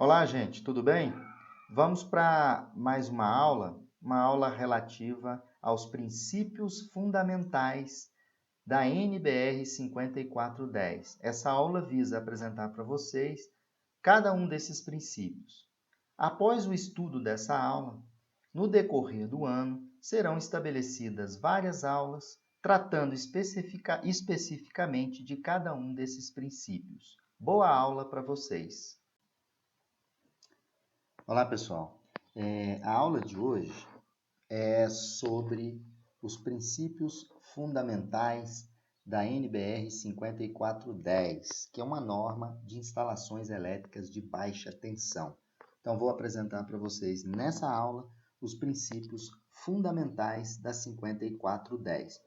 Olá, gente, tudo bem? Vamos para mais uma aula relativa aos princípios fundamentais da NBR 5410. Essa aula visa apresentar para vocês cada um desses princípios. Após o estudo dessa aula, no decorrer do ano, serão estabelecidas várias aulas tratando especificamente de cada um desses princípios. Boa aula para vocês! Olá, pessoal. A aula de hoje é sobre os princípios fundamentais da NBR 5410, que é uma norma de instalações elétricas de baixa tensão. Então, vou apresentar para vocês nessa aula os princípios fundamentais da 5410.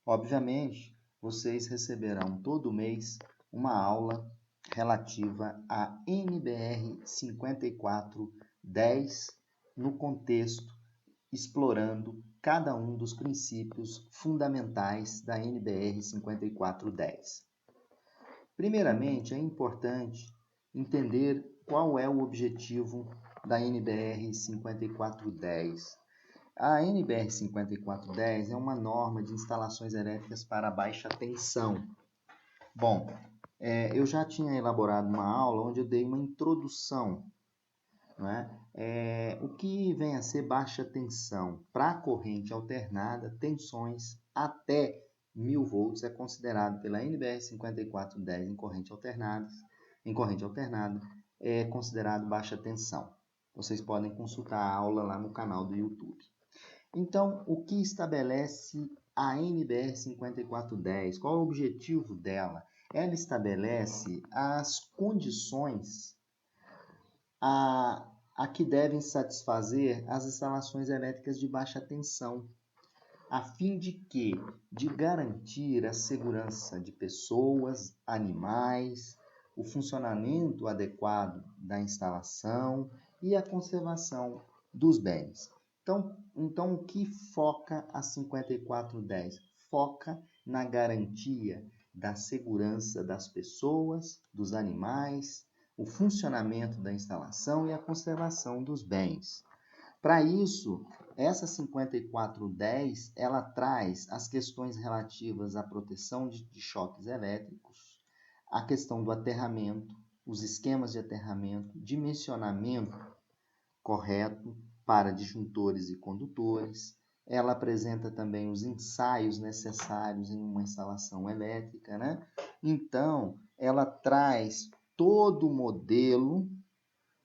Obviamente, vocês receberão todo mês uma aula relativa à NBR 5410 no contexto explorando cada um dos princípios fundamentais da NBR 5410. Primeiramente, é importante entender qual é o objetivo da NBR 5410. A NBR 5410 é uma norma de instalações elétricas para baixa tensão. Bom, eu já tinha elaborado uma aula onde eu dei uma introdução, né? O que vem a ser baixa tensão? Para a corrente alternada, tensões até 1000 volts é considerado pela NBR 5410 em corrente alternada é considerado baixa tensão. Vocês podem consultar a aula lá no canal do YouTube. Então, o que estabelece a NBR 5410? Qual é o objetivo dela? Ela estabelece as condições a que devem satisfazer as instalações elétricas de baixa tensão, a fim de garantir a segurança de pessoas, animais, o funcionamento adequado da instalação e a conservação dos bens. Então o que foca a 5410? Foca na garantia da segurança das pessoas, dos animais, o funcionamento da instalação e a conservação dos bens. Para isso, essa 5410, ela traz as questões relativas à proteção de choques elétricos, a questão do aterramento, os esquemas de aterramento, dimensionamento correto para disjuntores e condutores. Ela apresenta também os ensaios necessários em uma instalação elétrica, né? Então, ela traz todo o modelo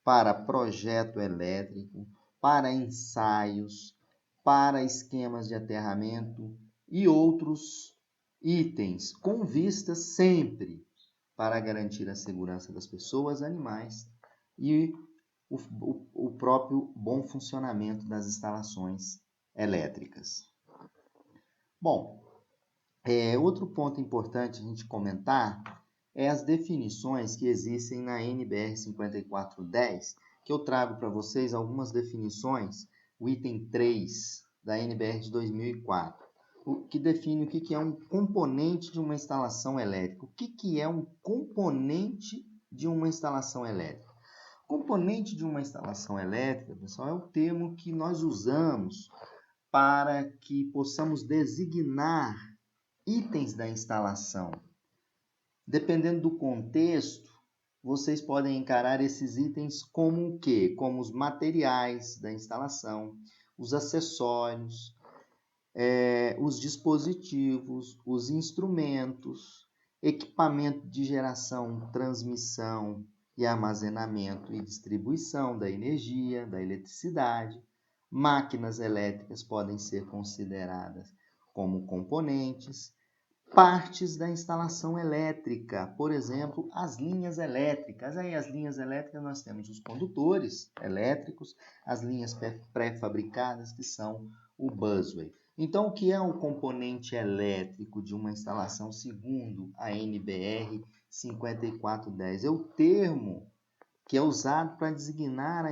para projeto elétrico, para ensaios, para esquemas de aterramento e outros itens, com vista sempre para garantir a segurança das pessoas, animais e o próprio bom funcionamento das instalações elétricas. Bom, outro ponto importante a gente comentar é as definições que existem na NBR 5410, que eu trago para vocês algumas definições, o item 3 da NBR de 2004, que define o que é um componente de uma instalação elétrica. O que é um componente de uma instalação elétrica? Componente de uma instalação elétrica, pessoal, é o termo que nós usamos para que possamos designar itens da instalação. Dependendo do contexto, vocês podem encarar esses itens como o quê? Como os materiais da instalação, os acessórios, os dispositivos, os instrumentos, equipamento de geração, transmissão e armazenamento e distribuição da energia, da eletricidade. Máquinas elétricas podem ser consideradas como componentes. Partes da instalação elétrica, por exemplo, as linhas elétricas. Aí as linhas elétricas nós temos os condutores elétricos, as linhas pré-fabricadas, que são o busway. Então, o que é um componente elétrico de uma instalação segundo a NBR 5410? É o termo que é usado para designar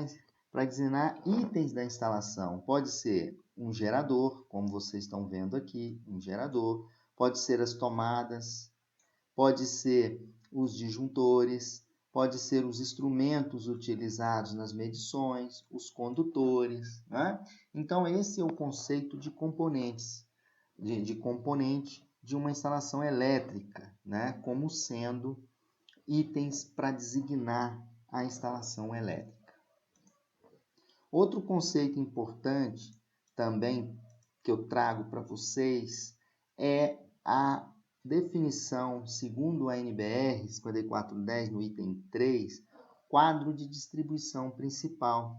itens da instalação. Pode ser um gerador, como vocês estão vendo aqui, um gerador. Pode ser as tomadas, pode ser os disjuntores, pode ser os instrumentos utilizados nas medições, os condutores, né? Então, esse é o conceito de componentes, de componente de uma instalação elétrica, né? Como sendo itens para designar a instalação elétrica. Outro conceito importante também que eu trago para vocês é a definição, segundo a NBR 5410, no item 3, quadro de distribuição principal.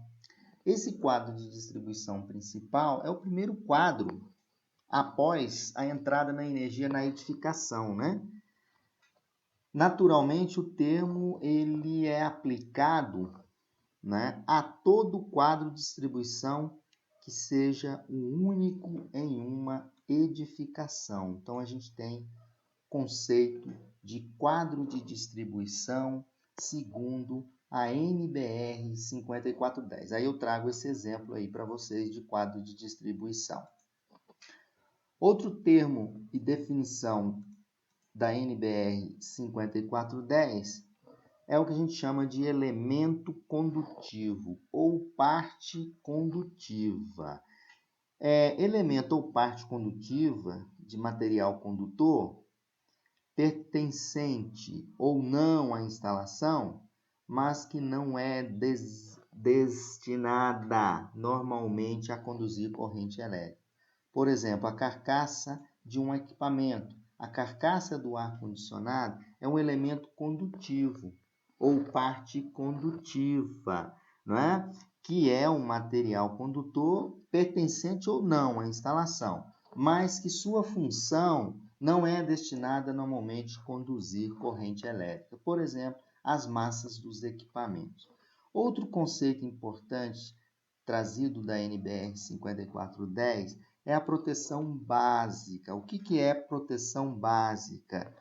Esse quadro de distribuição principal é o primeiro quadro após a entrada na energia na edificação, né? Naturalmente, o termo ele é aplicado, né, a todo o quadro de distribuição que seja o único em uma edificação. Então, a gente tem conceito de quadro de distribuição segundo a NBR 5410. Aí eu trago esse exemplo aí para vocês de quadro de distribuição. Outro termo e definição da NBR 5410 é o que a gente chama de elemento condutivo ou parte condutiva. Elemento ou parte condutiva de material condutor pertencente ou não à instalação, mas que não é destinada normalmente a conduzir corrente elétrica. Por exemplo, a carcaça de um equipamento. A carcaça do ar-condicionado é um elemento condutivo ou parte condutiva, não é? Que é um material condutor pertencente ou não à instalação, mas que sua função não é destinada normalmente a conduzir corrente elétrica. Por exemplo, as massas dos equipamentos. Outro conceito importante trazido da NBR 5410 é a proteção básica. O que é proteção básica?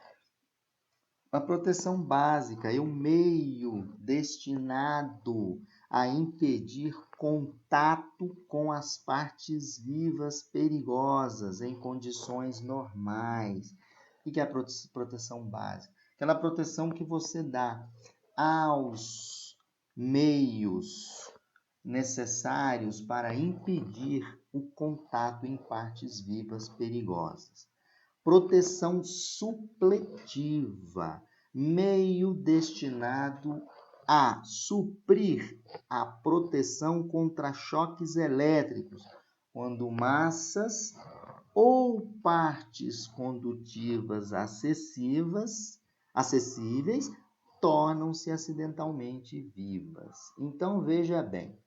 A proteção básica é um meio destinado a impedir contato com as partes vivas perigosas em condições normais. O que é a proteção básica? Aquela proteção que você dá aos meios necessários para impedir o contato em partes vivas perigosas. Proteção supletiva, meio destinado a suprir a proteção contra choques elétricos, quando massas ou partes condutivas acessíveis tornam-se acidentalmente vivas. Então, veja bem,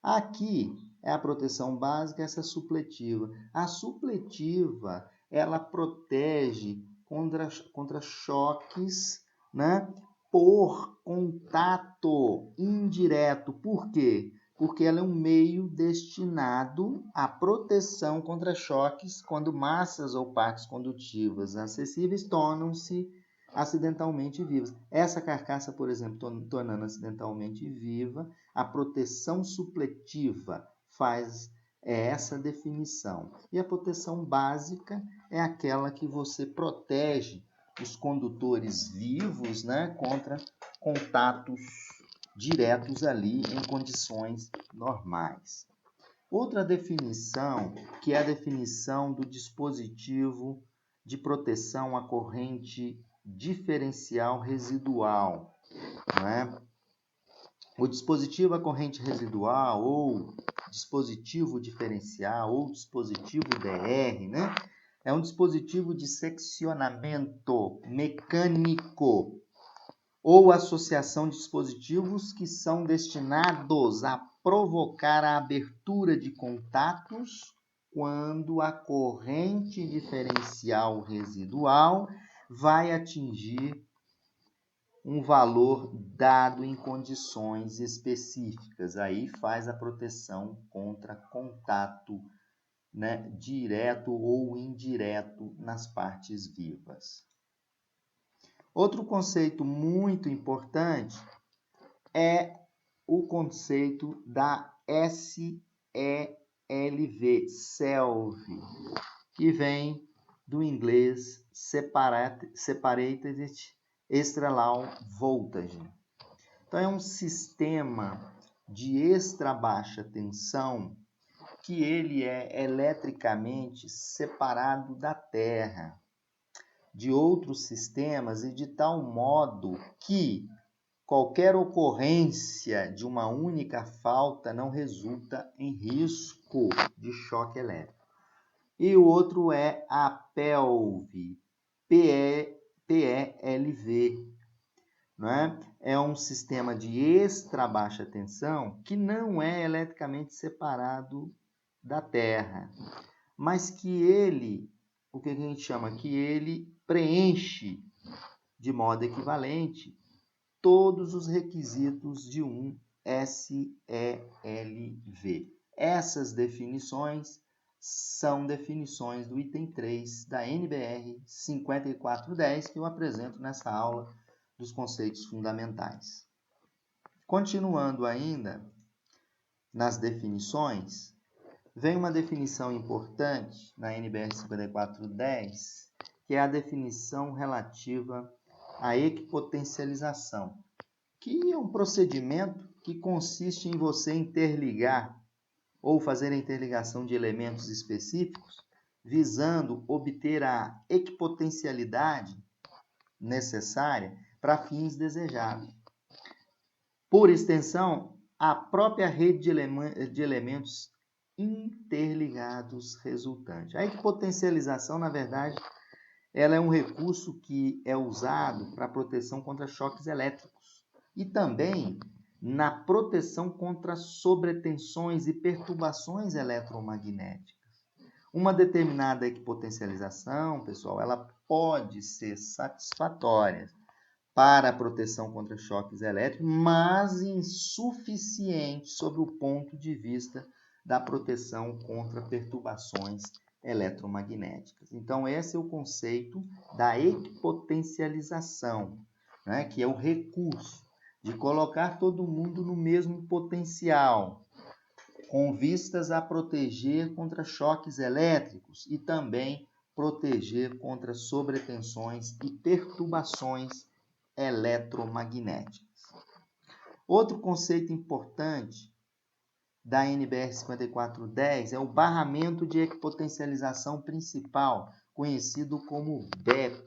aqui é a proteção básica, essa supletiva. A supletiva, ela protege contra choques, né, por contato indireto. Por quê? Porque ela é um meio destinado à proteção contra choques quando massas ou partes condutivas acessíveis tornam-se acidentalmente vivas. Essa carcaça, por exemplo, tornando acidentalmente viva, a proteção supletiva faz essa definição. E a proteção básica é aquela que você protege os condutores vivos, né, contra contatos diretos ali em condições normais. Outra definição, que é a definição do dispositivo de proteção à corrente diferencial residual, não é? O dispositivo à corrente residual, ou dispositivo diferencial, ou dispositivo DR, né? É um dispositivo de seccionamento mecânico ou associação de dispositivos que são destinados a provocar a abertura de contatos quando a corrente diferencial residual vai atingir um valor dado em condições específicas. Aí faz a proteção contra contato, né, direto ou indireto nas partes vivas. Outro conceito muito importante é o conceito da SELV, que vem do inglês Separated Extra Low Voltage. Então, é um sistema de extra baixa tensão que ele é eletricamente separado da Terra, de outros sistemas, e de tal modo que qualquer ocorrência de uma única falta não resulta em risco de choque elétrico. E o outro é a PELV, PELV, não é? É um sistema de extra baixa tensão que não é eletricamente separado da Terra, mas que ele, o que a gente chama, que ele preenche de modo equivalente todos os requisitos de um SELV. Essas definições são definições do item 3 da NBR 5410, que eu apresento nessa aula dos conceitos fundamentais. Continuando ainda nas definições, vem uma definição importante na NBR 5410, que é a definição relativa à equipotencialização, que é um procedimento que consiste em você interligar ou fazer a interligação de elementos específicos, visando obter a equipotencialidade necessária para fins desejados. Por extensão, a própria rede de elementos interligados resultante. A equipotencialização, na verdade, ela é um recurso que é usado para proteção contra choques elétricos e também na proteção contra sobretensões e perturbações eletromagnéticas. Uma determinada equipotencialização, pessoal, ela pode ser satisfatória para a proteção contra choques elétricos, mas insuficiente sob o ponto de vista da proteção contra perturbações eletromagnéticas. Então, esse é o conceito da equipotencialização, né, que é o recurso de colocar todo mundo no mesmo potencial, com vistas a proteger contra choques elétricos e também proteger contra sobretensões e perturbações eletromagnéticas. Outro conceito importante da NBR 5410 é o barramento de equipotencialização principal, conhecido como BEP.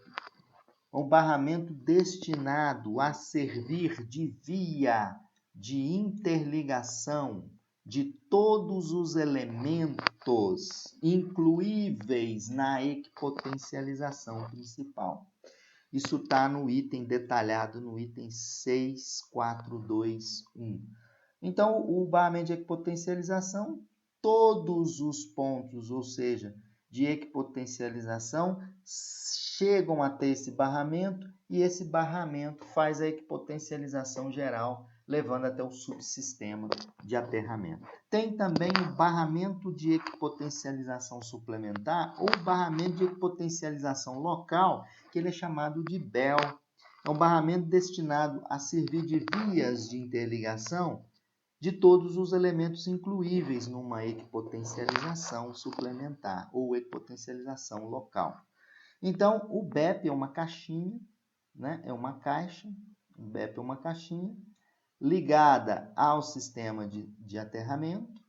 Um barramento destinado a servir de via de interligação de todos os elementos incluíveis na equipotencialização principal. Isso está no item detalhado no item 6421. Então, o barramento de equipotencialização, todos os pontos, ou seja, de equipotencialização, chegam até esse barramento e esse barramento faz a equipotencialização geral, levando até o subsistema de aterramento. Tem também o barramento de equipotencialização suplementar ou barramento de equipotencialização local, que ele é chamado de BEL. É um barramento destinado a servir de vias de interligação de todos os elementos incluíveis numa equipotencialização suplementar ou equipotencialização local. Então, o BEP é uma caixinha, né? É uma caixa, o BEP é uma caixinha ligada ao sistema de aterramento,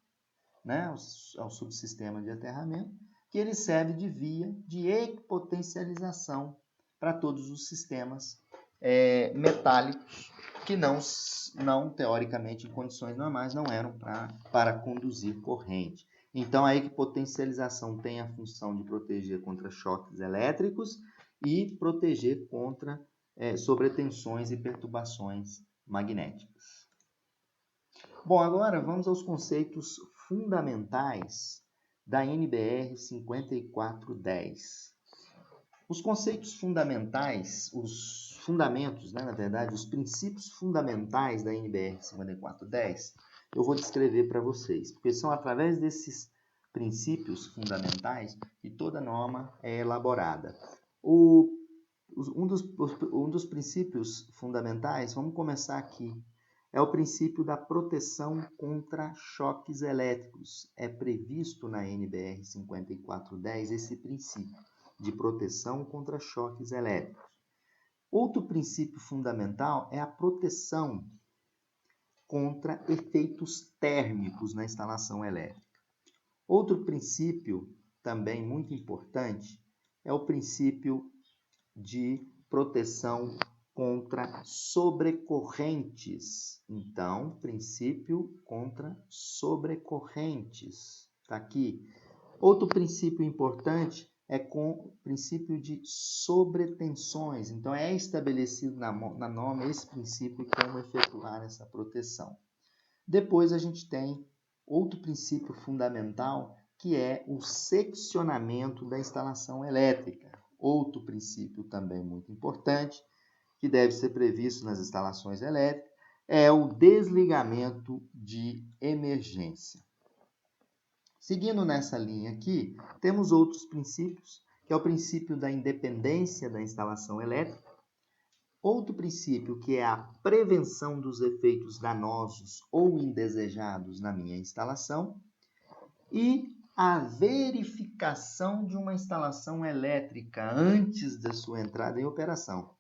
né? Ao subsistema de aterramento, que ele serve de via de equipotencialização para todos os sistemas metálicos que não teoricamente, em condições normais, não eram para conduzir corrente. Então, a equipotencialização tem a função de proteger contra choques elétricos e proteger contra sobretensões e perturbações magnéticas. Bom, agora vamos aos conceitos fundamentais da NBR 5410. Os conceitos fundamentais, os fundamentos, né, na verdade, os princípios fundamentais da NBR 5410, eu vou descrever para vocês, porque são através desses princípios fundamentais que toda norma é elaborada. Um dos princípios fundamentais, vamos começar aqui, é o princípio da proteção contra choques elétricos. É previsto na NBR 5410 esse princípio de proteção contra choques elétricos. Outro princípio fundamental é a proteção contra efeitos térmicos na instalação elétrica. Outro princípio também muito importante é o princípio de proteção contra sobrecorrentes. Então, princípio contra sobrecorrentes. Está aqui. Outro princípio importante é com o princípio de sobretensões. Então, é estabelecido na norma esse princípio e como efetuar essa proteção. Depois, a gente tem outro princípio fundamental, que é o seccionamento da instalação elétrica. Outro princípio também muito importante, que deve ser previsto nas instalações elétricas, é o desligamento de emergência. Seguindo nessa linha aqui, temos outros princípios, que é o princípio da independência da instalação elétrica, outro princípio que é a prevenção dos efeitos danosos ou indesejados na minha instalação e a verificação de uma instalação elétrica antes da sua entrada em operação.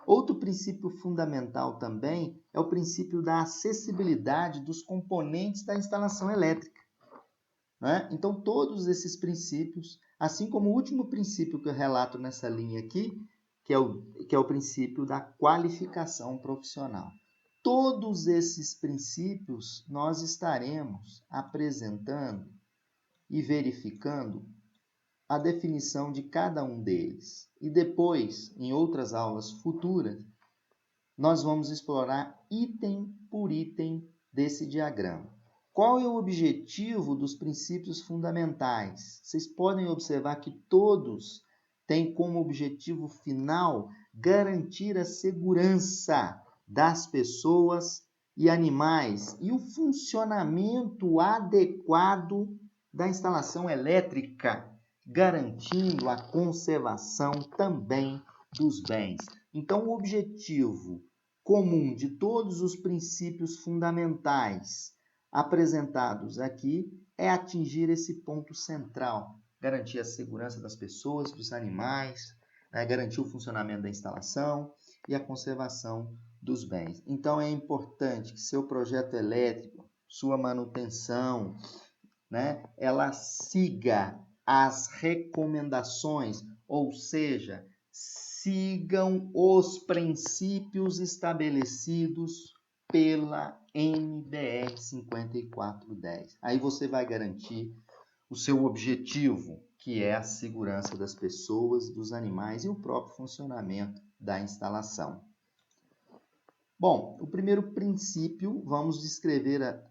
Outro princípio fundamental também é o princípio da acessibilidade dos componentes da instalação elétrica. Né? Então, todos esses princípios, assim como o último princípio que eu relato nessa linha aqui, que é o princípio da qualificação profissional. Todos esses princípios nós estaremos apresentando e verificando a definição de cada um deles. E depois, em outras aulas futuras, nós vamos explorar item por item desse diagrama. Qual é o objetivo dos princípios fundamentais? Vocês podem observar que todos têm como objetivo final garantir a segurança das pessoas e animais e o funcionamento adequado da instalação elétrica, garantindo a conservação também dos bens. Então, o objetivo comum de todos os princípios fundamentais apresentados aqui é atingir esse ponto central, garantir a segurança das pessoas, dos animais, garantir o funcionamento da instalação e a conservação dos bens. Então, é importante que seu projeto elétrico, sua manutenção, ela siga as recomendações, ou seja, sigam os princípios estabelecidos pela NBR 5410. Aí você vai garantir o seu objetivo, que é a segurança das pessoas, dos animais e o próprio funcionamento da instalação. Bom, o primeiro princípio, vamos descrever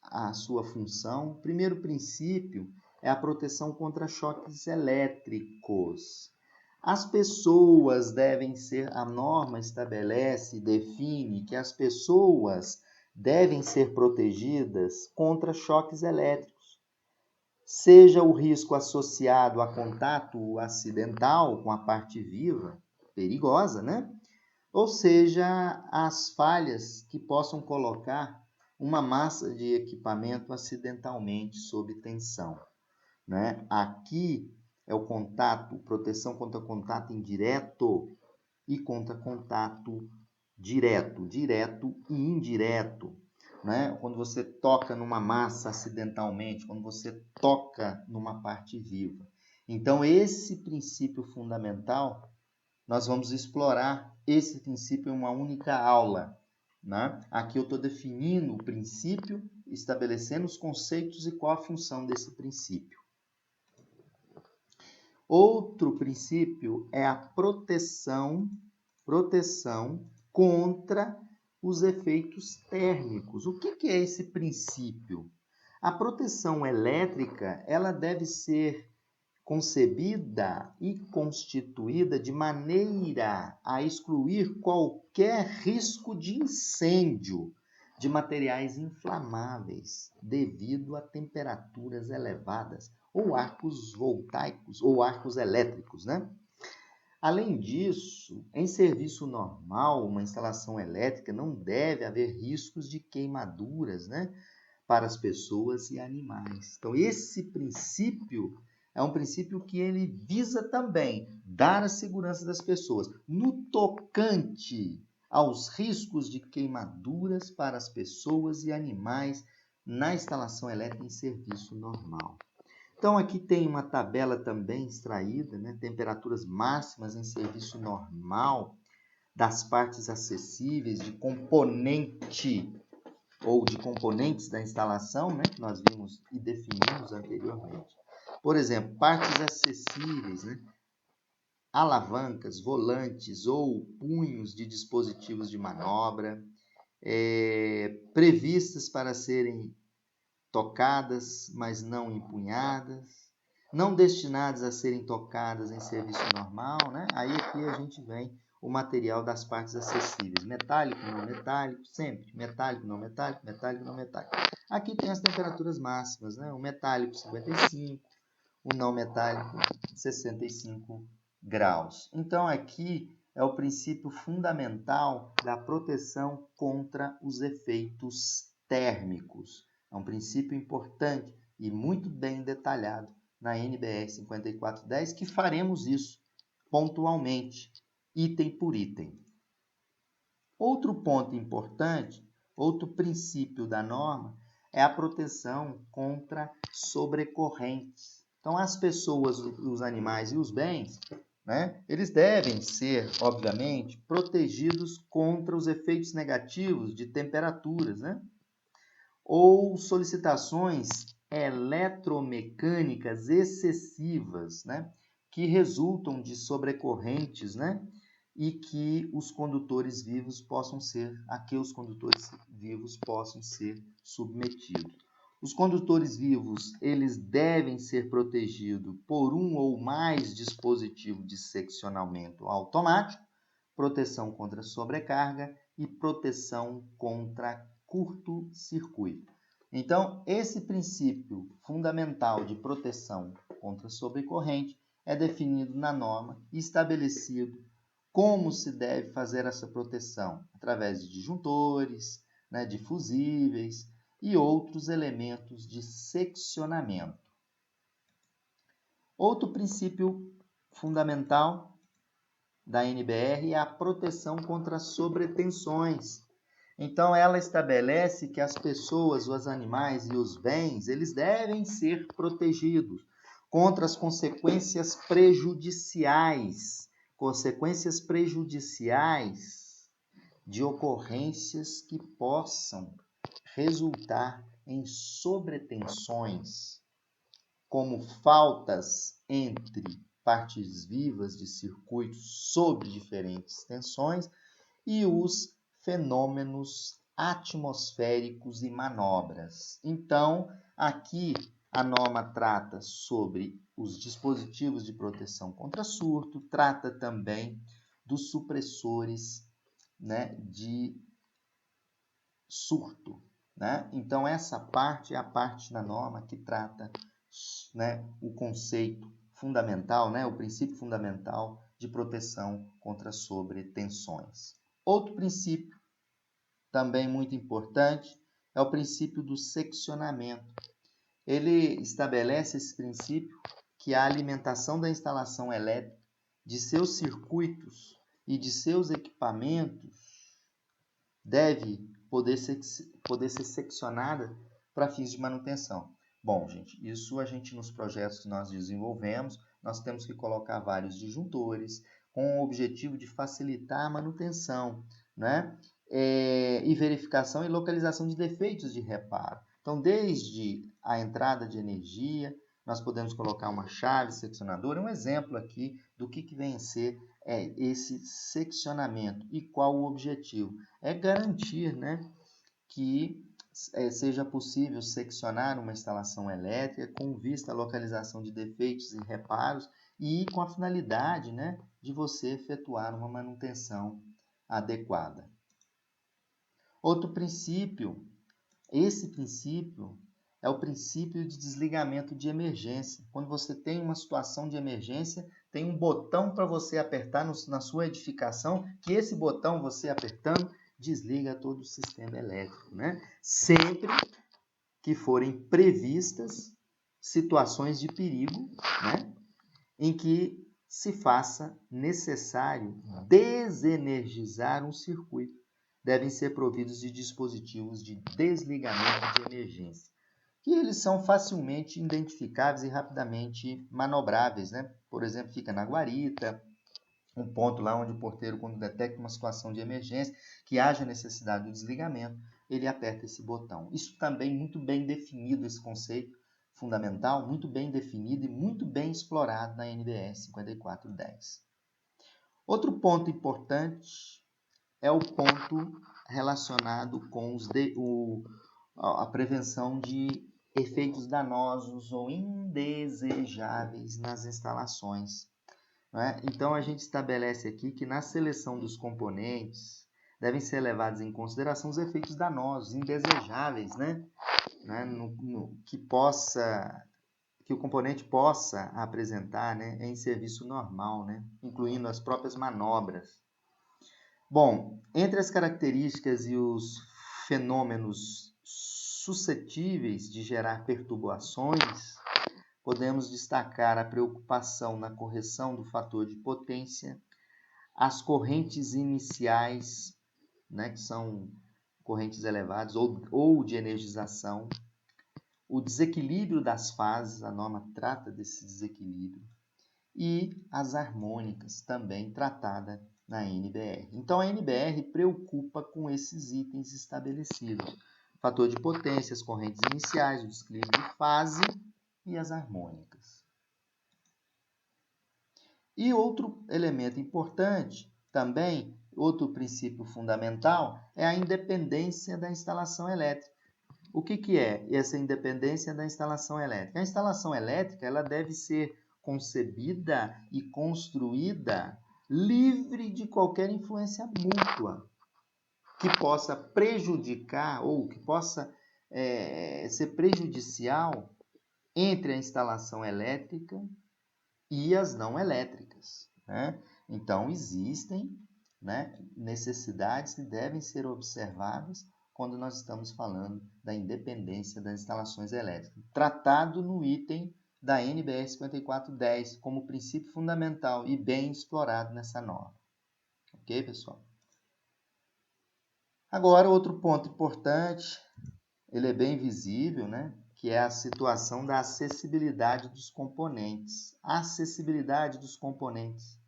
a sua função. O primeiro princípio é a proteção contra choques elétricos. As pessoas devem ser, a norma estabelece e define que as pessoas devem ser protegidas contra choques elétricos. Seja o risco associado a contato acidental com a parte viva, perigosa, ou seja, as falhas que possam colocar uma massa de equipamento acidentalmente sob tensão. Aqui é o contato, proteção contra contato indireto e contra contato direto e indireto. Quando você toca numa massa acidentalmente, quando você toca numa parte viva. Então, esse princípio fundamental, nós vamos explorar esse princípio em uma única aula. Aqui eu estou definindo o princípio, estabelecendo os conceitos e qual a função desse princípio. Outro princípio é a proteção contra os efeitos térmicos. O que é esse princípio? A proteção elétrica, ela deve ser concebida e constituída de maneira a excluir qualquer risco de incêndio de materiais inflamáveis devido a temperaturas elevadas ou arcos voltaicos ou arcos elétricos, Além disso, em serviço normal, uma instalação elétrica não deve haver riscos de queimaduras, para as pessoas e animais. Então, esse princípio é um princípio que ele visa também dar a segurança das pessoas. No tocante aos riscos de queimaduras para as pessoas e animais na instalação elétrica em serviço normal. Então, aqui tem uma tabela também extraída, né? Temperaturas máximas em serviço normal das partes acessíveis de componente ou de componentes da instalação, né? Que nós vimos e definimos anteriormente. Por exemplo, partes acessíveis, né? Alavancas, volantes ou punhos de dispositivos de manobra, previstas para serem tocadas, mas não empunhadas, não destinadas a serem tocadas em serviço normal, né? Aí aqui a gente vem o material das partes acessíveis, metálico, não metálico, sempre, metálico, não metálico, metálico, não metálico. Aqui tem as temperaturas máximas, né? O metálico 55, o não metálico 65 graus. Então aqui é o princípio fundamental da proteção contra os efeitos térmicos. É um princípio importante e muito bem detalhado na NBR 5410, que faremos isso pontualmente, item por item. Outro ponto importante, outro princípio da norma, é a proteção contra sobrecorrentes. Então, as pessoas, os animais e os bens, né, eles devem ser, obviamente, protegidos contra os efeitos negativos de temperaturas, né, ou solicitações eletromecânicas excessivas, né, que resultam de sobrecorrentes, né, e que os condutores vivos possam ser submetidos. Os condutores vivos, eles devem ser protegidos por um ou mais dispositivos de seccionamento automático, proteção contra sobrecarga e proteção contra curto-circuito. Então, esse princípio fundamental de proteção contra sobrecorrente é definido na norma e estabelecido como se deve fazer essa proteção, através de disjuntores, né, de fusíveis e outros elementos de seccionamento. Outro princípio fundamental da NBR é a proteção contra sobretensões. Então, ela estabelece que as pessoas, os animais e os bens, eles devem ser protegidos contra as consequências prejudiciais de ocorrências que possam resultar em sobretensões, como faltas entre partes vivas de circuitos sob diferentes tensões e os fenômenos atmosféricos e manobras. Então, aqui a norma trata sobre os dispositivos de proteção contra surto, trata também dos supressores, né, de surto, né? Então, essa parte é a parte da norma que trata, né, o conceito fundamental, né, o princípio fundamental de proteção contra sobretensões. Outro princípio, também muito importante, é o princípio do seccionamento. Ele estabelece esse princípio que a alimentação da instalação elétrica, de seus circuitos e de seus equipamentos deve poder ser seccionada para fins de manutenção. Bom, gente, isso a gente nos projetos que nós desenvolvemos, nós temos que colocar vários disjuntores com o objetivo de facilitar a manutenção, né? E verificação e localização de defeitos de reparo. Então, desde a entrada de energia, nós podemos colocar uma chave seccionadora, um exemplo aqui do que vem a ser esse seccionamento e qual o objetivo. É garantir, né, que seja possível seccionar uma instalação elétrica com vista à localização de defeitos e reparos e com a finalidade, né, de você efetuar uma manutenção adequada. Outro princípio, esse princípio é o princípio de desligamento de emergência. Quando você tem uma situação de emergência, tem um botão para você apertar na sua edificação, que esse botão, você apertando, desliga todo o sistema elétrico, né? Sempre que forem previstas situações de perigo, né, em que se faça necessário desenergizar um circuito, devem ser providos de dispositivos de desligamento de emergência, que eles são facilmente identificáveis e rapidamente manobráveis, né? Por exemplo, fica na guarita, um ponto lá onde o porteiro, quando detecta uma situação de emergência, que haja necessidade do desligamento, ele aperta esse botão. Isso também muito bem definido, esse conceito fundamental, muito bem definido e muito bem explorado na NBR 5410. Outro ponto importante é o ponto relacionado com a prevenção de efeitos danosos ou indesejáveis nas instalações. Né? Então, a gente estabelece aqui que na seleção dos componentes devem ser levados em consideração os efeitos danosos, indesejáveis, né? Que o componente possa apresentar, né, em serviço normal, né, incluindo as próprias manobras. Bom, entre as características e os fenômenos suscetíveis de gerar perturbações, podemos destacar a preocupação na correção do fator de potência, as correntes iniciais, né, que são correntes elevadas ou de energização, o desequilíbrio das fases, a norma trata desse desequilíbrio, e as harmônicas, também tratada na NBR. Então, a NBR preocupa com esses itens estabelecidos: fator de potência, as correntes iniciais, o desequilíbrio de fase e as harmônicas. E outro elemento importante também, outro princípio fundamental, é a independência da instalação elétrica. O que é essa independência da instalação elétrica? A instalação elétrica ela deve ser concebida e construída livre de qualquer influência mútua que possa prejudicar ou que possa ser prejudicial entre a instalação elétrica e as não elétricas, né? Então, existem, né, necessidades que devem ser observadas quando nós estamos falando da independência das instalações elétricas, tratado no item da NBR 5410 como princípio fundamental e bem explorado nessa norma. Ok, pessoal? Agora, outro ponto importante, ele é bem visível, né? Que é a situação da acessibilidade dos componentes. A acessibilidade dos componentes.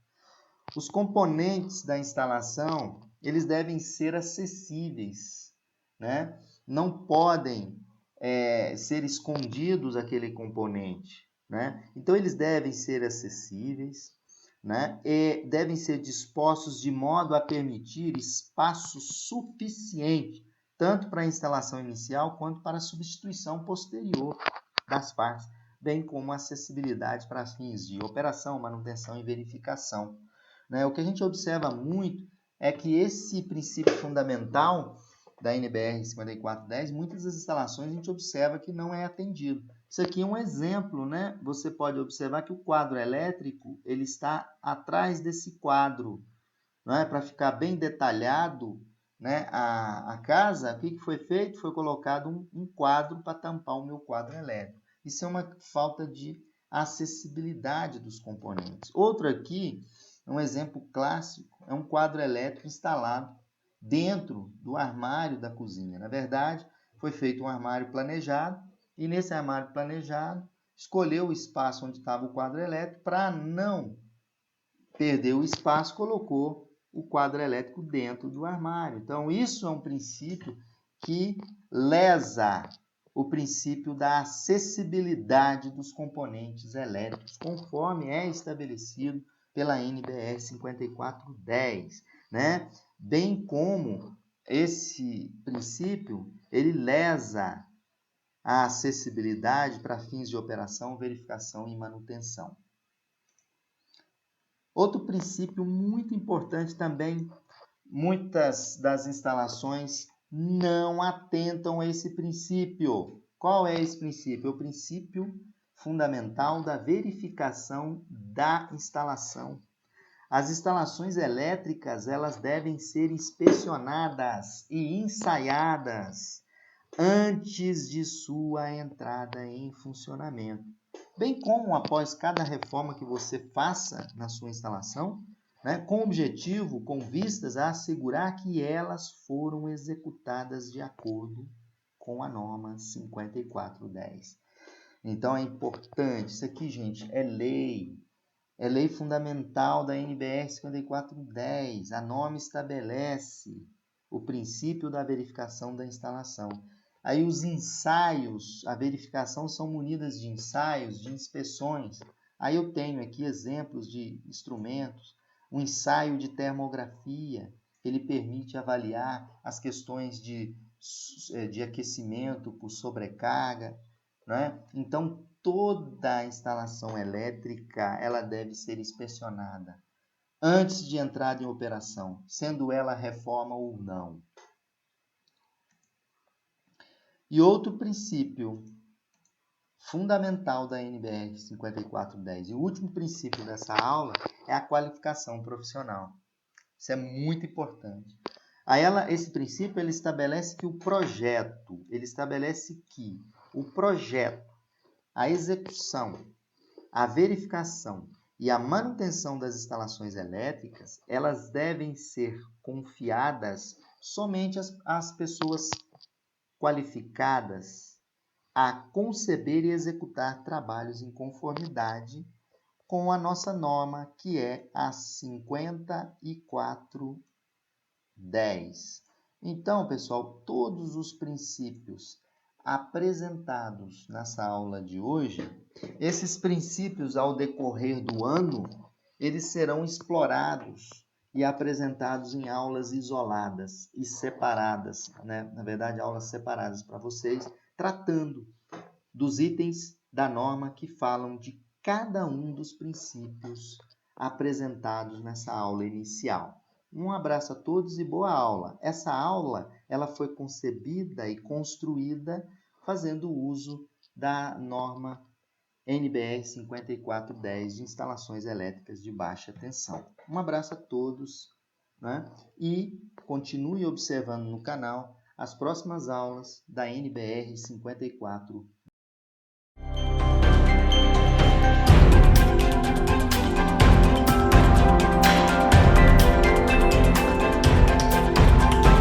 Os componentes da instalação, eles devem ser acessíveis, né? Não podem ser escondidos aquele componente, né? Então, eles devem ser acessíveis, né? E devem ser dispostos de modo a permitir espaço suficiente, tanto para a instalação inicial quanto para a substituição posterior das partes, bem como acessibilidade para fins de operação, manutenção e verificação. Né? O que a gente observa muito é que esse princípio fundamental da NBR 5410, muitas das instalações a gente observa que não é atendido. Isso aqui é um exemplo, né? Você pode observar que o quadro elétrico ele está atrás desse quadro, né? Para ficar bem detalhado, né? A casa, o que foi feito? Foi colocado um quadro para tampar o meu quadro elétrico. Isso é uma falta de acessibilidade dos componentes. Outro aqui, um exemplo clássico, é um quadro elétrico instalado dentro do armário da cozinha. Na verdade, foi feito um armário planejado e nesse armário planejado escolheu o espaço onde estava o quadro elétrico para não perder o espaço, colocou o quadro elétrico dentro do armário. Então, isso é um princípio que lesa o princípio da acessibilidade dos componentes elétricos, conforme é estabelecido pela NBR 5410, né? Bem como esse princípio, ele lesa a acessibilidade para fins de operação, verificação e manutenção. Outro princípio muito importante também, muitas das instalações não atentam a esse princípio. Qual é esse princípio? É o princípio fundamental da verificação da instalação. As instalações elétricas, elas devem ser inspecionadas e ensaiadas antes de sua entrada em funcionamento. bem como após cada reforma que você faça na sua instalação, né, com objetivo, com vistas a assegurar que elas foram executadas de acordo com a norma 5410. Então é importante, isso aqui, gente, é lei fundamental da NBR 5410. A norma estabelece o princípio da verificação da instalação. Aí os ensaios, a verificação são munidas de ensaios, de inspeções. Aí eu tenho aqui exemplos de instrumentos, um ensaio de termografia, ele permite avaliar as questões de aquecimento por sobrecarga, né? Então, toda a instalação elétrica ela deve ser inspecionada antes de entrar em operação, sendo ela reforma ou não. E outro princípio fundamental da NBR 5410, e o último princípio dessa aula, é a qualificação profissional. Isso é muito importante. Esse princípio ele estabelece que o projeto, a execução, a verificação e a manutenção das instalações elétricas, elas devem ser confiadas somente às pessoas qualificadas a conceber e executar trabalhos em conformidade com a nossa norma, que é a 5410. Então, pessoal, todos os princípios apresentados nessa aula de hoje, esses princípios, ao decorrer do ano, eles serão explorados e apresentados em aulas isoladas e separadas, né? Na verdade, aulas separadas para vocês, tratando dos itens da norma que falam de cada um dos princípios apresentados nessa aula inicial. Um abraço a todos e boa aula. Essa aula ela foi concebida e construída fazendo uso da norma NBR 5410 de instalações elétricas de baixa tensão. Um abraço a todos, né? E continue observando no canal as próximas aulas da NBR 5410.